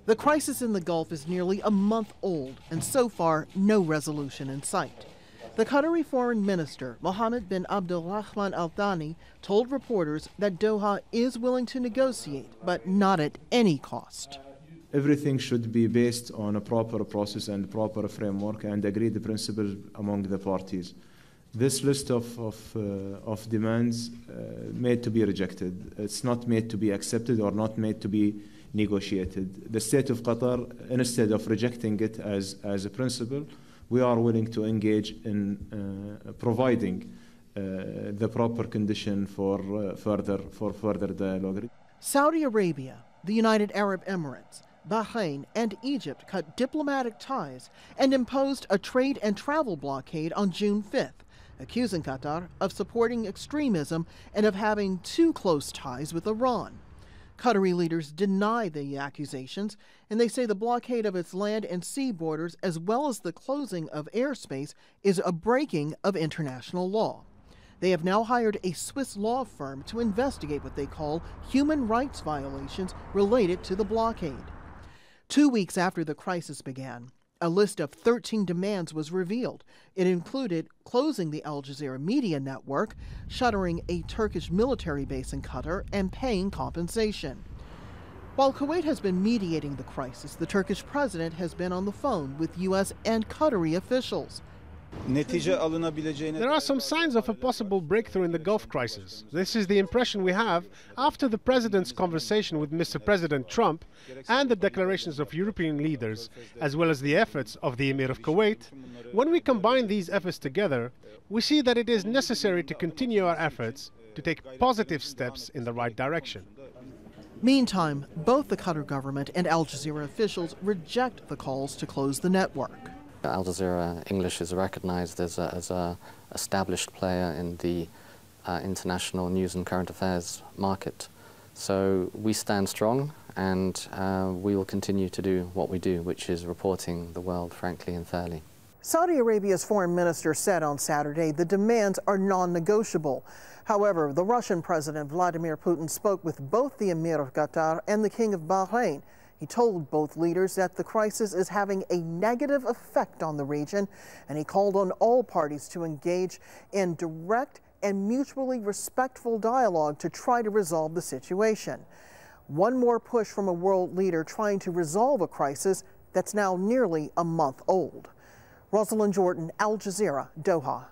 The crisis in the Gulf is nearly a month old, and so far, no resolution in sight. The Qatari foreign minister, Mohammed bin Abdulrahman Thani, told reporters that Doha is willing to negotiate, but not at any cost. Everything should be based on a proper process and proper framework and agreed principles among the parties. This list of demands made to be rejected. It's not made to be accepted or not made to be negotiated. The state of Qatar, instead of rejecting it as a principle, we are willing to engage in providing the proper condition for further dialogue. Saudi Arabia, the United Arab Emirates, Bahrain, and Egypt cut diplomatic ties and imposed a trade and travel blockade on June 5th, accusing Qatar of supporting extremism and of having too close ties with Iran. Qatari leaders deny the accusations, and they say the blockade of its land and sea borders, as well as the closing of airspace, is a breaking of international law. They have now hired a Swiss law firm to investigate what they call human rights violations related to the blockade. 2 weeks after the crisis began, a list of 13 demands was revealed. It included closing the Al Jazeera media network, shuttering a Turkish military base in Qatar, and paying compensation. While Kuwait has been mediating the crisis, the Turkish president has been on the phone with U.S. and Qatari officials. There are some signs of a possible breakthrough in the Gulf crisis. This is the impression we have after the President's conversation with Mr. President Trump and the declarations of European leaders, as well as the efforts of the Emir of Kuwait. When we combine these efforts together, we see that it is necessary to continue our efforts to take positive steps in the right direction. Meantime, both the Qatar government and Al Jazeera officials reject the calls to close the network. Al Jazeera English is recognized as a established player in the international news and current affairs market. So we stand strong, and we will continue to do what we do, which is reporting the world frankly and fairly. Saudi Arabia's foreign minister said on Saturday the demands are non-negotiable. However, the Russian President Vladimir Putin spoke with both the Emir of Qatar and the King of Bahrain. He told both leaders that the crisis is having a negative effect on the region, and he called on all parties to engage in direct and mutually respectful dialogue to try to resolve the situation. One more push from a world leader trying to resolve a crisis that's now nearly a month old. Rosiland Jordan, Al Jazeera, Doha.